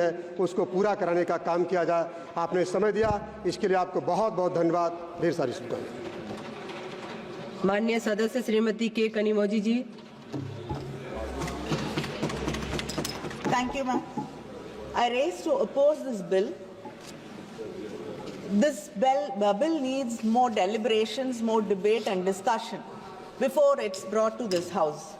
है उसको पूरा कराने का काम किया जाए। आपने समय दिया, इसके लिए आपको बहुत बहुत धन्यवाद। ढेर सारी शुभकामनाएं। माननीय सदस्य श्रीमती के कनिमोझी जी। Thank you, ma'am. I raise to oppose this bill. This bill needs more deliberations, more debate and discussion before it's brought to this House.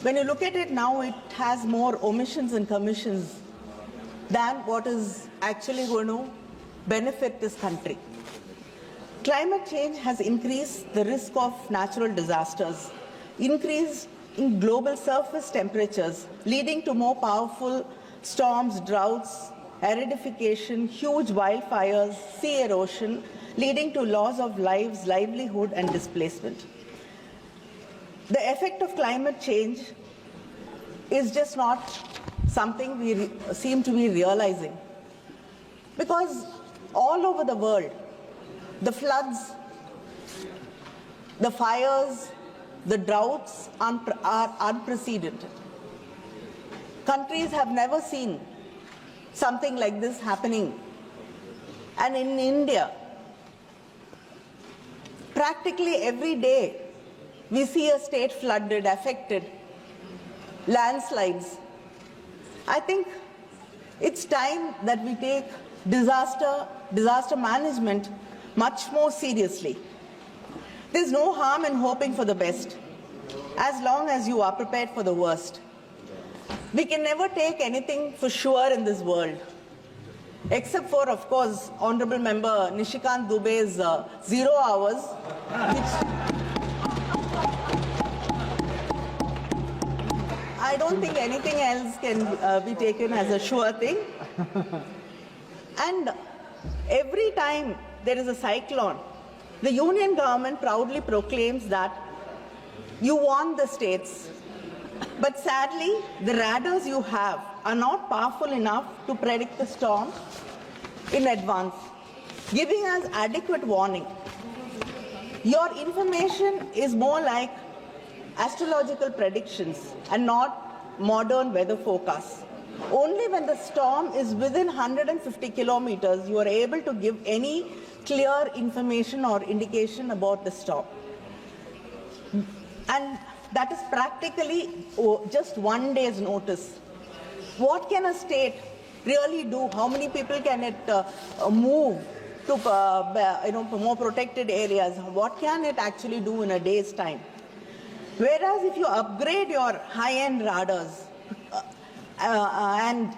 When you look at it now, it has more omissions and commissions than what is actually going to benefit this country. Climate change has increased the risk of natural disasters, increased in global surface temperatures, leading to more powerful storms, droughts, acidification, huge wildfires, sea erosion, leading to loss of lives, livelihood, and displacement. The effect of climate change is just not something we seem to be realizing. Because all over the world, the floods, the fires, the droughts are unprecedented. Countries have never seen something like this happening. And in India, practically every day, we see a state flooded, affected, landslides. I think it's time that we take disaster management much more seriously. There's no harm in hoping for the best, as long as you are prepared for the worst. We can never take anything for sure in this world, except for, of course, Honorable Member Nishikant Dubey's 0 hours, which I don't think anything else can be taken as a sure thing. And every time there is a cyclone, the union government proudly proclaims that you want the states. But sadly, the radars you have are not powerful enough to predict the storm in advance, giving us adequate warning. Your information is more like astrological predictions and not modern weather forecasts. Only when the storm is within 150 kilometers, you are able to give any clear information or indication about the storm. And that is practically just 1 day's notice. What can a state really do? How many people can it move to more protected areas? What can it actually do in a day's time? Whereas if you upgrade your high-end radars and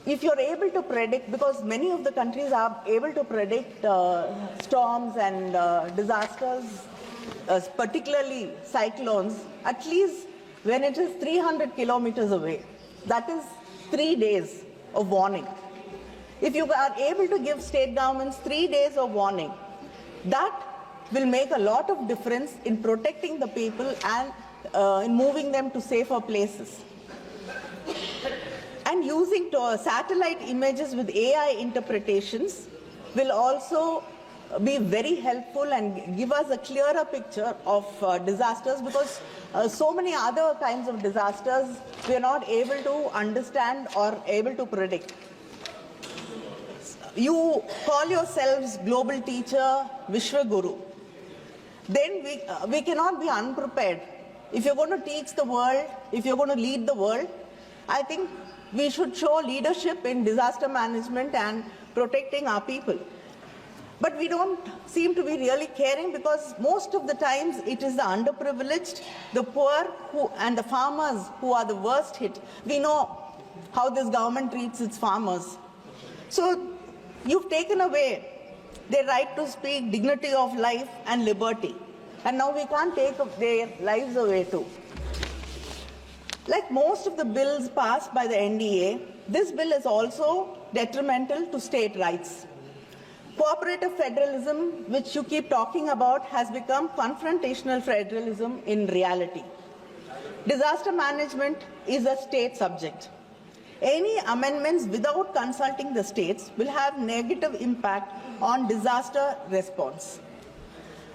if you're able to predict, because many of the countries are able to predict storms and disasters, particularly cyclones, at least when it is 300 kilometers away. That is 3 days of warning. If you are able to give state governments 3 days of warning, that will make a lot of difference in protecting the people and in moving them to safer places. And using satellite images with AI interpretations will also be very helpful and give us a clearer picture of disasters, because so many other kinds of disasters we are not able to understand or able to predict. You call yourselves global teacher, Vishwa Guru. Then we cannot be unprepared. If you're going to teach the world, if you're going to lead the world, I think we should show leadership in disaster management and protecting our people. But we don't seem to be really caring, because most of the times it is the underprivileged, the poor and the farmers who are the worst hit. We know how this government treats its farmers. So you've taken away their right to speak, dignity of life and liberty. And now we can't take their lives away too. Like most of the bills passed by the NDA, this bill is also detrimental to state rights. Cooperative federalism, which you keep talking about, has become confrontational federalism in reality. Disaster management is a state subject. Any amendments without consulting the states will have negative impact on disaster response.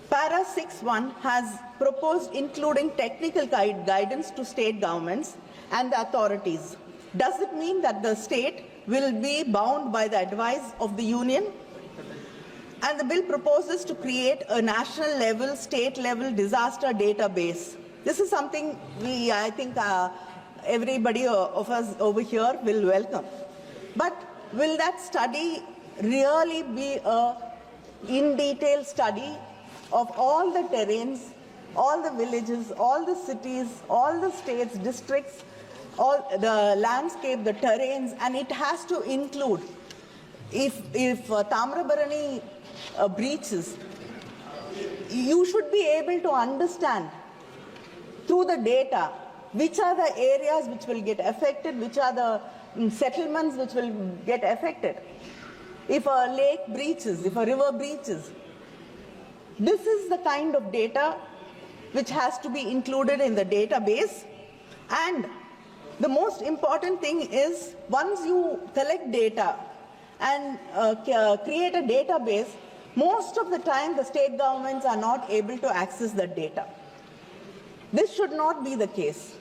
Para 6.1 has proposed including technical guidance to state governments and the authorities Does it mean that the state will be bound by the advice of the union? And the bill proposes to create a national level, state level disaster database. This is something I think everybody of us over here will welcome. But will that study really be a in detail study of all the terrains, all the villages, all the cities, all the states, districts, all the landscape, the terrains, and it has to include if Tamrabarani breaches, you should be able to understand through the data which are the areas which will get affected, which are the settlements which will get affected. If a lake breaches, if a river breaches, this is the kind of data which has to be included in the database. And the most important thing is, once you collect data and create a database, most of the time the state governments are not able to access that data. This should not be the case,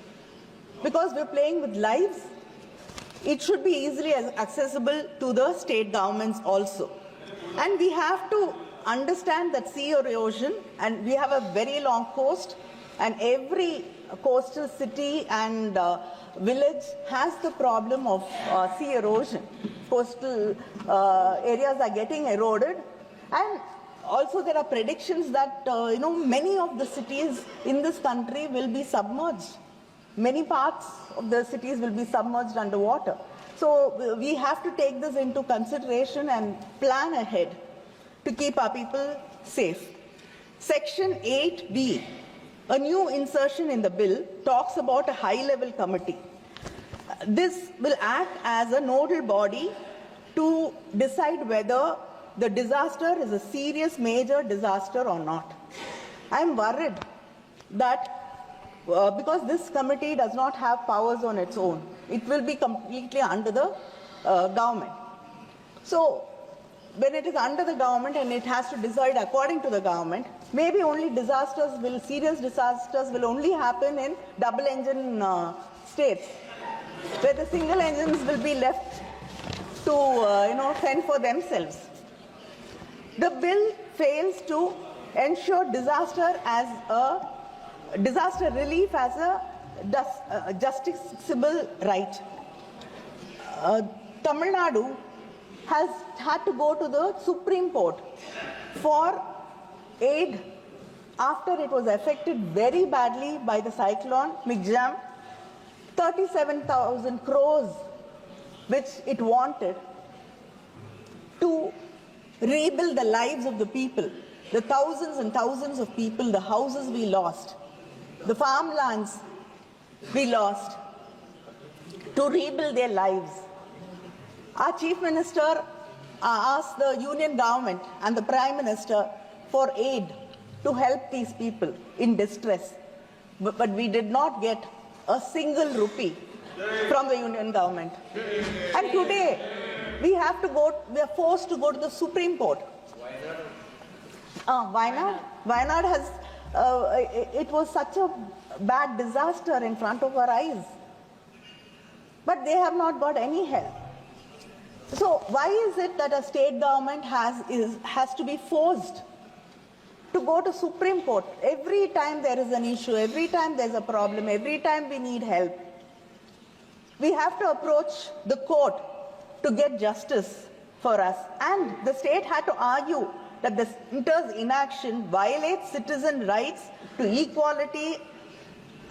because we're playing with lives. It should be easily accessible to the state governments also. And we have to understand that sea erosion, and we have a very long coast, and every coastal city and village has the problem of sea erosion. Coastal areas are getting eroded, and also there are predictions that many of the cities in this country will be submerged. Many parts of the cities will be submerged underwater. So we have to take this into consideration and plan ahead to keep our people safe. Section 8B, a new insertion in the bill, talks about a high-level committee. This will act as a nodal body to decide whether the disaster is a serious major disaster or not. I am worried that because this committee does not have powers on its own, it will be completely under the government. So when it is under the government and it has to decide according to the government, maybe only serious disasters will only happen in double-engine states, where the single engines will be left to fend for themselves. The bill fails to ensure disaster relief as a justiciable right. Tamil Nadu has had to go to the Supreme Court for aid after it was affected very badly by the cyclone Mikjam. 37,000 crores which it wanted to rebuild the lives of the people, the thousands and thousands of people, the houses we lost, the farmlands we lost, to rebuild their lives. Our Chief Minister asked the Union government and the Prime Minister for aid to help these people in distress. But we did not get a single rupee from the Union government. And today, we are forced to go to the Supreme Court. Why not? Wayanad has, it was such a bad disaster in front of our eyes. But they have not got any help. So why is it that a state government has to be forced to go to Supreme Court every time there is an issue, every time there's a problem, every time we need help? We have to approach the court to get justice for us. And the state had to argue that the center's inaction violates citizen rights to equality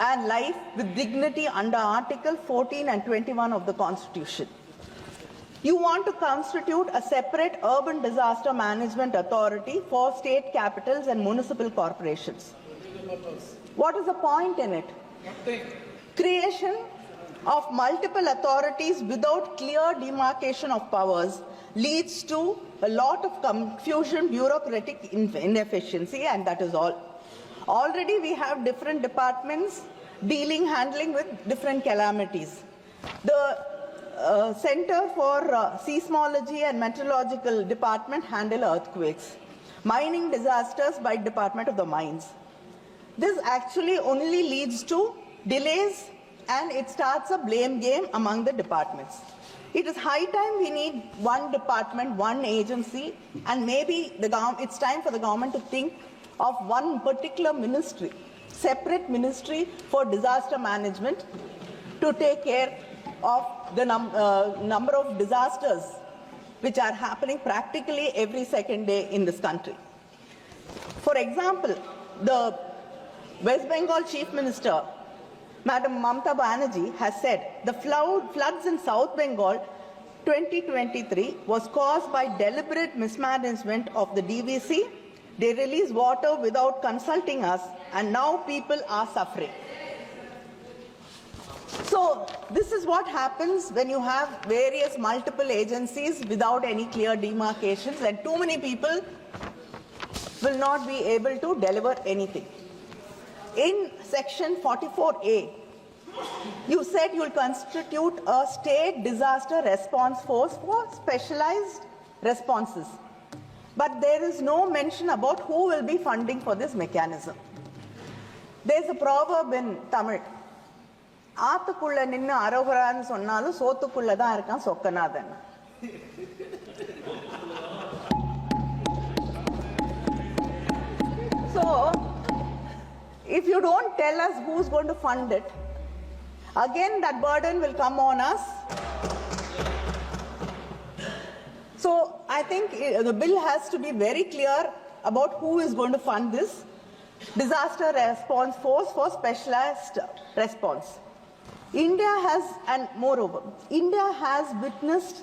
and life with dignity under Article 14 and 21 of the Constitution. You want to constitute a separate urban disaster management authority for state capitals and municipal corporations. What is the point in it? Creation of multiple authorities without clear demarcation of powers leads to a lot of confusion, bureaucratic inefficiency, and that is all. Already we have different departments handling with different calamities. The Center for Seismology and Meteorological Department handle earthquakes. Mining disasters by Department of the Mines. This actually only leads to delays and it starts a blame game among the departments. It is high time we need one department, one agency, and maybe it's time for the government to think of one particular ministry, separate ministry for disaster management to take care of the number of disasters which are happening practically every second day in this country. For example, the West Bengal Chief Minister, Madam Mamata Banerjee, has said the floods in South Bengal 2023 was caused by deliberate mismanagement of the DVC. They released water without consulting us, and now people are suffering. So this is what happens when you have various multiple agencies without any clear demarcations, and too many people will not be able to deliver anything. In section 44A, you said you'll constitute a state disaster response force for specialized responses. But there is no mention about who will be funding for this mechanism. There's a proverb in Tamil. ஆத்துக்குள்ள நின்னு அரோகரான்னு சொன்னாலும் சோத்துக்குள்ள தான் இருக்கான் Chokkanathan. So, if you don't tell us who's going to fund it, again that burden will come on us. So I think the bill has to be very clear about who is going to fund this disaster response force for specialized response. India has, and moreover, India has witnessed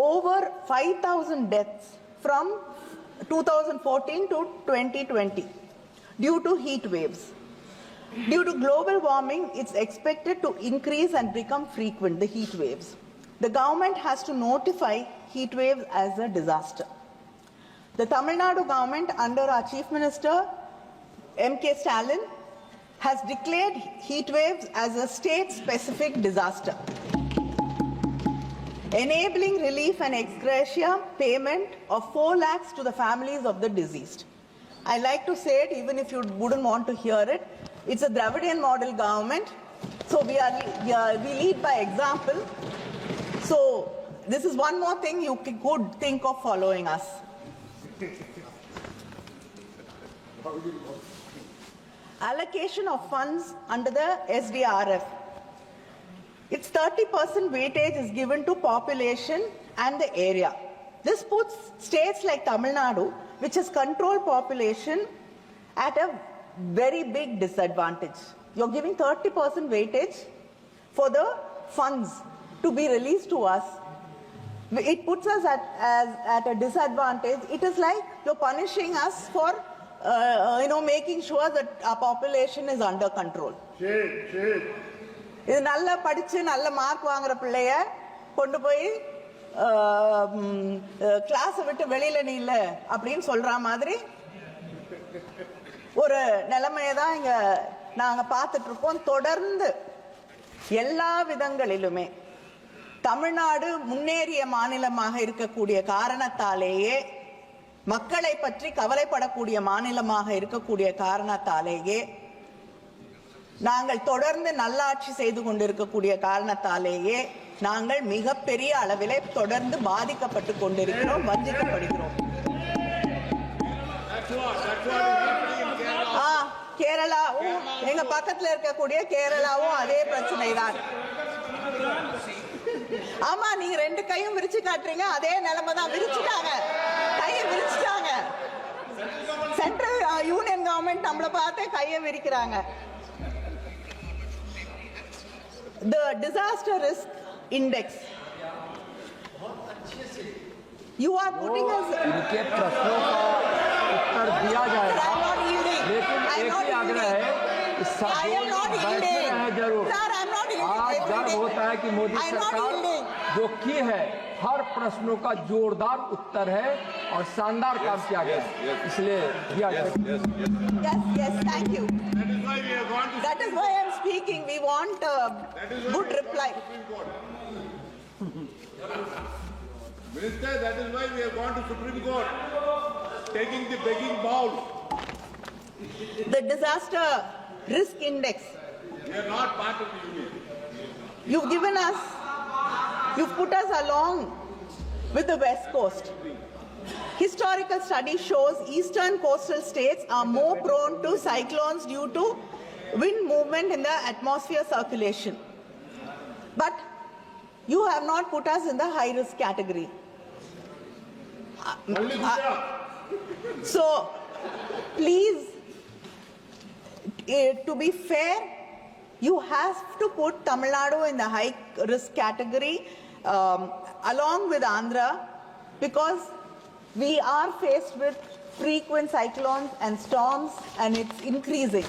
over 5,000 deaths from 2014 to 2020 due to heat waves. Due to global warming, it's expected to increase and become frequent, the heat waves. The government has to notify heat waves as a disaster. The Tamil Nadu government under our Chief Minister, M.K. Stalin, has declared heat waves as a state-specific disaster, enabling relief and ex gratia payment of 4 lakhs to the families of the deceased. I like to say it, even if you wouldn't want to hear it, it's a Dravidian model government, so we lead by example. So this is one more thing you could think of following us. Allocation of funds under the SDRF. Its 30% weightage is given to population and the area. This puts states like Tamil Nadu, which has controlled population, at a very big disadvantage. You're giving 30% weightage for the funds to be released to us. It puts us at a disadvantage. It is like you're punishing us for making sure that our population is under control. இது நல்லா படிச்சு நல்ல mark வாங்குற பிள்ளைய கொண்டு போய் class விட்டு வெளியில நீ இல்ல அப்படின்னு சொல்ற மாதிரி ஒரு நிலைமையை தான் இங்க நாங்க பார்த்துட்டு இருக்கோம். தொடர்ந்து எல்லா விதங்களிலுமே தமிழ்நாடு முன்னேறிய மாநிலமாக இருக்கக்கூடிய காரணத்தாலேயே, மக்களை பற்றி கவலைப்படக்கூடிய மாநிலமாக இருக்கக்கூடிய காரணத்தாலேயே, நாங்கள் தொடர்ந்து நல்லாட்சி செய்து கொண்டிருக்கக்கூடிய காரணத்தாலேயே நாங்கள் மிகப்பெரிய அளவிலே தொடர்ந்து பாதிக்கப்பட்டு கொண்டிருக்கிறோம், வஞ்சிக்கப்படுகிறோம். கேரளாவும் எங்க பக்கத்துல இருக்கக்கூடிய கேரளாவும் அதே பிரச்சனை தான். ஆமா, நீங்க 2 கையும் விரிச்சு காட்டுறீங்க, அதே நிலைமை தான். விரிச்சுட்டாங்க, கையை விரிச்சுட்டாங்க. சென்ட்ரல் யூனியன் கவர்மெண்ட் நம்மளை பார்த்து கையை விரிக்கிறாங்க. The disaster risk index. You are putting us. इनके प्रश्नों का उत्तर दिया जाएगा, लेकिन एक ही आग्रह है कि सब बैठे रहें जरूर। आज गर्व होता है कि मोदी सरकार जो की है, हर प्रश्नों का जोरदार उत्तर है और शानदार काम किया गया, इसलिए दिया जाएगा। Yes, thank you. That is why I am speaking. We want a good reply. Minister, that is why we have gone to Supreme Court, taking the begging bowl. The disaster risk index. They are not part of the union. You've given us, you've put us along with the West Coast. Historical study shows eastern coastal states are more prone to cyclones due to wind movement in the atmosphere circulation. But you have not put us in the high risk category. Only Gujarat. So, please, to be fair, you have to put Tamil Nadu in the high risk category along with Andhra, because we are faced with frequent cyclones and storms, and it's increasing.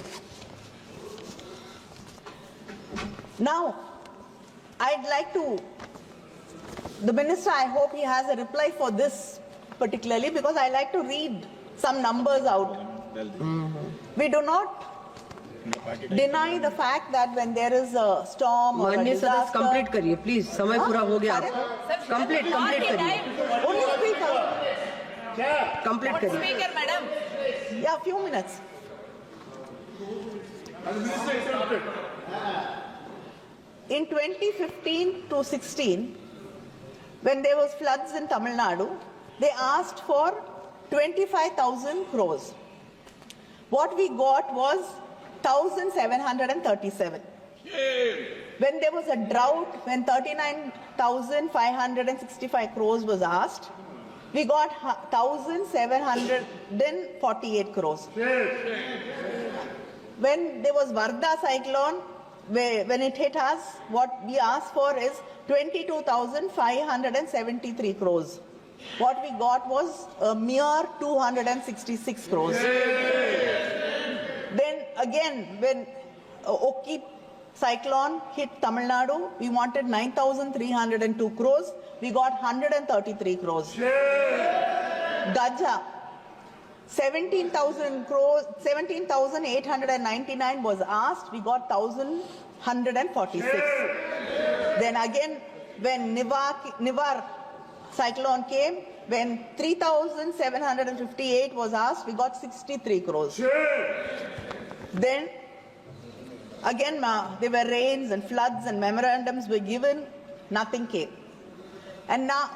Now, I'd like to, the minister, I hope he has a reply for this particularly, because I like to read some numbers out. We do not deny the fact that when there is a storm or a माननीय सदस्य disaster, complete करिए please, समय पूरा हो गया। Complete करिए, only speaker. Complete करिए। Speaker, madam. Yeah, few minutes. And the minister interrupted. In 2015 to 16, when there was floods in Tamil Nadu, they asked for 25,000 crores. What we got was 1,737. When there was a drought, when 39,565 crores was asked, we got 1,748 crores. When there was Varda cyclone, when it hit us, what we asked for is 22,573 crores. What we got was a mere 266 crores. Then again, when Oki cyclone hit Tamil Nadu, we wanted 9,302 crores. We got 133 crores. Gaja, 17,000 crores, 17,899 was asked. We got 1,146. Then again, when Nivar cyclone came, when 3,758 was asked, we got 63 crores. Then again, there were rains and floods and memorandums were given, nothing came. And now,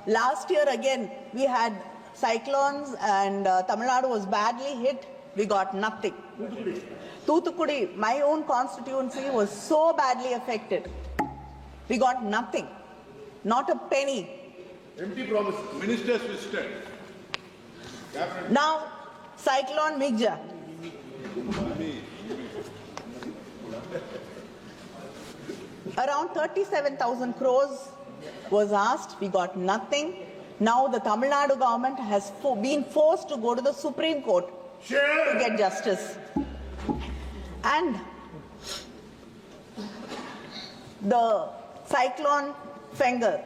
last year again, we had cyclones and Tamil Nadu was badly hit, we got nothing. Thoothukudi, my own constituency, was so badly affected. We got nothing, not a penny. Empty promises. Ministers visited. Now, cyclone Migja. Around 37,000 crores was asked, we got nothing. Now the Tamil Nadu government has been forced to go to the Supreme Court to get justice. And the cyclone Fengar.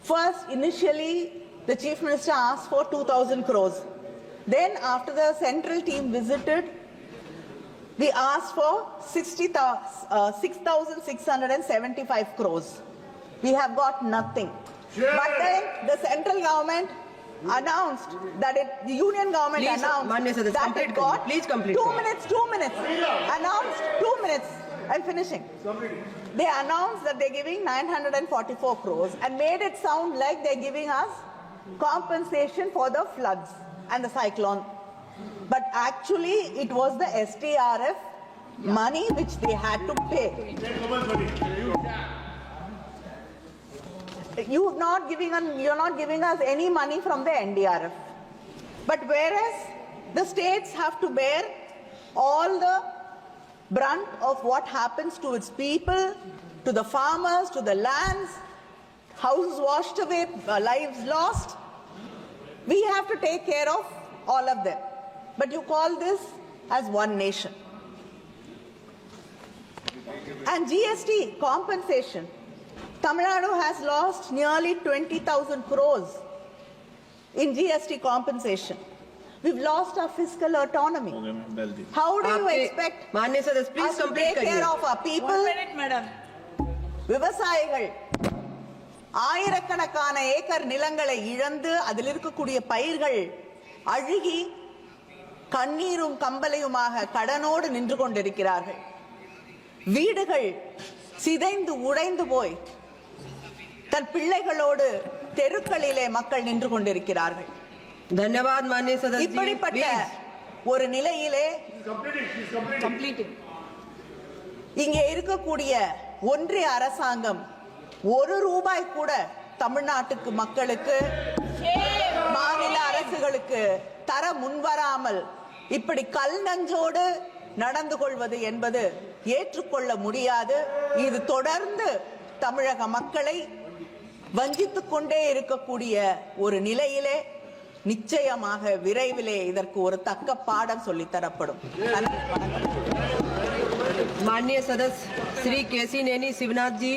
First, initially, the Chief Minister asked for 2,000 crores. Then, after the central team visited, we asked for 6,675 crores. We have got nothing. But then the central government announced that the union government Please, announced Manya Sadasya, that complete it got kariye. Please complete 2 kariye. minutes, 2 minutes. Announced 2 minutes. I'm finishing. They announced that they're giving 944 crores and made it sound like they're giving us compensation for the floods and the cyclone. But actually, it was the STRF money which they had to pay. You're not giving us any money from the NDRF. But whereas the states have to bear all the brunt of what happens to its people, to the farmers, to the lands, houses washed away, lives lost, we have to take care of all of them. But you call this as one nation. And GST compensation. Tamil Nadu has lost nearly 20,000 crores in GST compensation. We've lost our fiscal autonomy. How do you expect माननीय सदस्य please us to complete take care करिए। of our people? 1 minute, madam. விவசாயிகள் ஆயிரக்கணக்கான acre நிலங்களை இழந்து அதில் இருக்கக்கூடிய பயிர்கள் அழுகி கண்ணீரும் கம்பலையுமாக கடனோடு நின்று கொண்டிருக்கிறார்கள். வீடுகள் சிதைந்து உடைந்து போய் தன் பிள்ளைகளோடு தெருக்களிலே மக்கள் நின்று கொண்டிருக்கிறார்கள். धन्यवाद माननीय सदस्य இப்படிப்பட்ட ஒரு நிலையிலே இங்கே இருக்கக்கூடிய ஒன்றிய அரசாங்கம் ஒரு ரூபாய் கூட தமிழ்நாட்டுக்கு மக்களுக்கு மாநில அரசுகளுக்கு தர முன்வராமல் இப்படி கல் நஞ்சோடு நடந்து கொள்வது என்பது ஏற்றுக்கொள்ள முடியாது. இது தொடர்ந்து தமிழக மக்களை வஞ்சித்துக் கொண்டே இருக்கக்கூடிய ஒரு நிலையிலே நிச்சயமாக விரைவிலே இதற்கு ஒரு தக்க பாடம் சொல்லித்தரப்படும். माननीय सदस्य श्री केसी नैनी शिवनाथ जी।